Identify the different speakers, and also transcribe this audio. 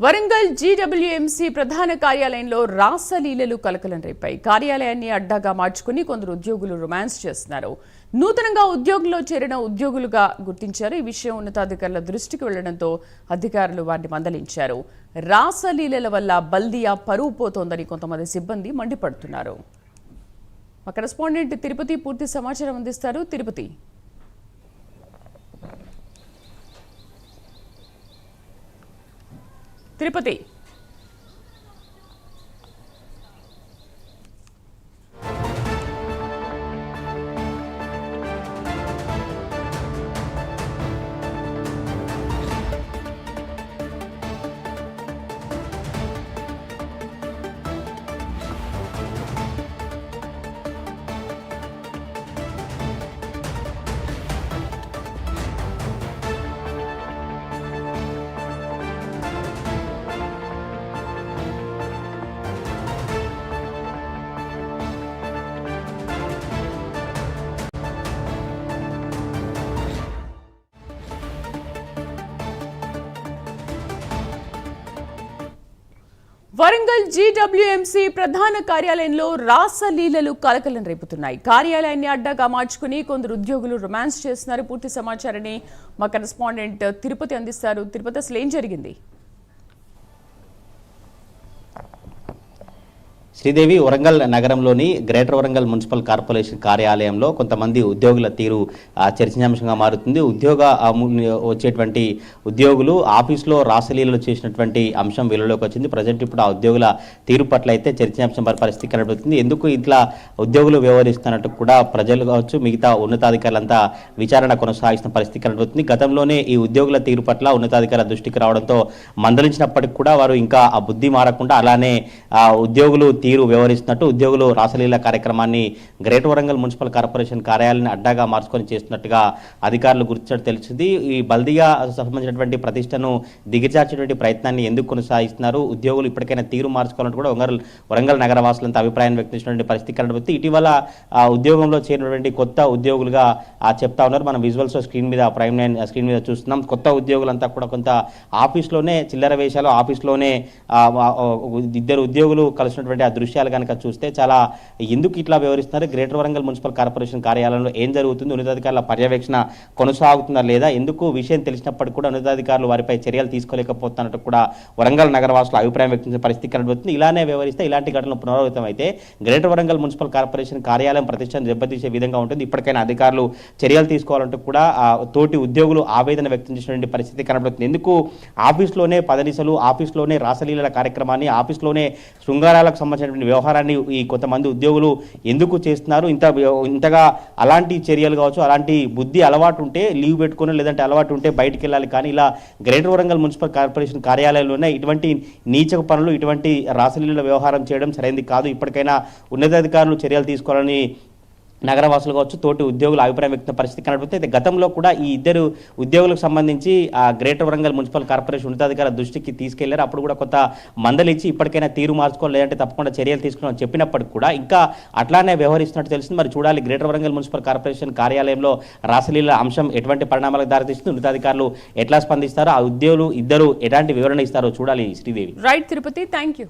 Speaker 1: Warangal GWMC ప్రధాన కార్యాలయంలో రాసలీలలు కలకలం రేపాయి. కార్యాలయాన్ని అడ్డాగా మార్చుకుని కొందరు ఉద్యోగులు రొమాన్స్ చేస్తున్నారు. నూతనంగా ఉద్యోగంలో చేరిన ఉద్యోగులుగా గుర్తించారు. ఈ విషయం ఉన్నతాధికారుల దృష్టికి వెళ్లడంతో అధికారులు వారిని మందలించారు. రాసలీలల వల్ల బల్దియా పరువు పోతోందని కొంతమంది సిబ్బంది మండిపడుతున్నారు. మా కరెస్పాండెంట్ తిరుపతి పూర్తి సమాచారం అందిస్తారు. తిరుపతి, తిరుపతి వరంగల్ జీడబ్ల్యూఎంసీ ప్రధాన కార్యాలయంలో రాసలీలలు కలకలం రేపుతున్నాయి. కార్యాలయాన్ని అడ్డాగా మార్చుకుని కొందరు ఉద్యోగులు రొమాన్స్ చేస్తున్నారు. పూర్తి సమాచారాన్ని మా కరెస్పాండెంట్ తిరుపతి అందిస్తారు. తిరుపతి, అసలు ఏం జరిగింది?
Speaker 2: శ్రీదేవి, వరంగల్ నగరంలోని గ్రేటర్ వరంగల్ మున్సిపల్ కార్పొరేషన్ కార్యాలయంలో కొంతమంది ఉద్యోగుల తీరు చర్చనీయాంశంగా మారుతుంది. వచ్చేటువంటి ఉద్యోగులు ఆఫీసులో రాసలీలలు చేసినటువంటి అంశం వెలుగులోకి వచ్చింది. ప్రజెంట్ ఇప్పుడు ఆ ఉద్యోగుల తీరు పట్ల అయితే చర్చనీయాంశం పరిస్థితి కనబడుతుంది. ఎందుకు ఇట్లా ఉద్యోగులు వ్యవహరిస్తున్నట్టు కూడా ప్రజలు కావచ్చు, మిగతా ఉన్నతాధికారులంతా విచారణ కొనసాగిస్తున్న పరిస్థితి కనబడుతుంది. గతంలోనే ఈ ఉద్యోగుల తీరు పట్ల ఉన్నతాధికారుల దృష్టికి రావడంతో మందలించినప్పటికీ కూడా వారు ఇంకా ఆ బుద్ధి మారకుండా అలానే ఉద్యోగులు తీరు వ్యవహరిస్తున్నట్టు ఉద్యోగులు రాసలీల కార్యక్రమాన్ని గ్రేటర్ వరంగల్ మున్సిపల్ కార్పొరేషన్ కార్యాలయాన్ని అడ్డాగా మార్చుకొని చేస్తున్నట్టుగా అధికారులు గుర్తించడం తెలిసింది. ఈ బల్దియా సంబంధించినటువంటి ప్రతిష్టను దిగజార్చేటువంటి ప్రయత్నాన్ని ఎందుకు కొనసాగిస్తున్నారు, ఉద్యోగులు ఇప్పటికైనా తీరు మార్చుకోవాలంటూ కూడా వరంగల్ నగర వాసులంతా అభిప్రాయం వ్యక్తం చేసినటువంటి పరిస్థితి కనబడుతుంది. ఇటీవల ఉద్యోగంలో చేరినటువంటి కొత్త ఉద్యోగులుగా చెప్తా ఉన్నారు. మనం విజువల్స్ స్క్రీన్ మీద ప్రైమ్ లైన్ స్క్రీన్ మీద చూస్తున్నాం. కొత్త ఉద్యోగులంతా కూడా కొంత ఆఫీస్లోనే చిల్లర వేషాలు, ఆఫీస్లోనే ఇద్దరు ఉద్యోగులు కలిసినటువంటి ఆ దృశ్యాలు కనుక చూస్తే చాలా ఎందుకు ఇట్లా వ్యవహరిస్తున్నారు, గ్రేటర్ వరంగల్ మున్సిపల్ కార్పొరేషన్ కార్యాలయంలో ఏం జరుగుతుంది, ఉన్నతాధికారుల పర్యవేక్షణ కొనసాగుతుందా లేదా, ఎందుకు విషయం తెలిసినప్పటికీ కూడా ఉన్నతాధికారులు వారిపై చర్యలు తీసుకోలేకపోతున్నట్టు కూడా వరంగల్ నగరవాసులు అభిప్రాయం వ్యక్తం చేసే పరిస్థితి కనబడుతుంది. ఇలానే వ్యవహరిస్తే ఇలాంటి ఘటనలు పునరావృతం అయితే గ్రేటర్ వరంగల్ మున్సిపల్ కార్పొరేషన్ కార్యాలయం ప్రతిష్టను దెబ్బతీసే విధంగా ఉంటుంది. ఇప్పటికైనా అధికారులు చర్యలు తీసుకోవాలంటూ కూడా తోటి ఉద్యోగులు ఆవేదన వ్యక్తం చేసినటువంటి పరిస్థితి కనబడుతుంది. ఎందుకు ఆఫీస్లోనే పదనిసలు, ఆఫీస్లోనే రాసలీలల కార్యక్రమాన్ని, ఆఫీస్లోనే శృంగారాలకు సంబంధించినటువంటి వ్యవహారాన్ని ఈ కొంతమంది ఉద్యోగులు ఎందుకు చేస్తున్నారు, ఇంతగా అలాంటి చర్యలు కావచ్చు, అలాంటి బుద్ధి అలవాటు ఉంటే లీవ్ పెట్టుకుని, లేదంటే అలవాటు ఉంటే బయటికి వెళ్ళాలి. కానీ ఇలా గ్రేటర్ వరంగల్ మున్సిపల్ కార్పొరేషన్ కార్యాలయంలోనే ఇటువంటి నీచక పనులు, ఇటువంటి రాసలీల వ్యవహారం చేయడం సరైనది కాదు. ఇప్పటికైనా ఉన్నతాధికారులు చర్యలు తీసుకోవాలని నగరవాసులు కావచ్చు, తోటి ఉద్యోగుల అభిప్రాయం వ్యక్తం పరిస్థితి కనబడుతుంది. అయితే గతంలో కూడా ఈ ఇద్దరు ఉద్యోగులకు సంబంధించి గ్రేటర్ వరంగల్ మున్సిపల్ కార్పొరేషన్ ఉన్నతాధికారుల దృష్టికి తీసుకెళ్లారు. అప్పుడు కూడా కొంత మందలిచ్చి ఇప్పటికైనా తీరు మార్చుకోవాలి, లేదంటే తప్పకుండా చర్యలు తీసుకున్నామని చెప్పినప్పటికీ కూడా ఇంకా అట్లానే వ్యవహరిస్తున్నట్టు తెలిసింది. మరి చూడాలి గ్రేటర్ వరంగల్ మున్సిపల్ కార్పొరేషన్ కార్యాలయంలో రాసలీల అంశం ఎటువంటి పరిణామాలకు దారితీస్తుంది, ఉన్నతాధికారులు ఎట్లా స్పందిస్తారో, ఆ ఉద్యోగులు ఇద్దరు ఎలాంటి వివరణ ఇస్తారో చూడాలి. Sridevi.
Speaker 1: Right Tirupati, thank you.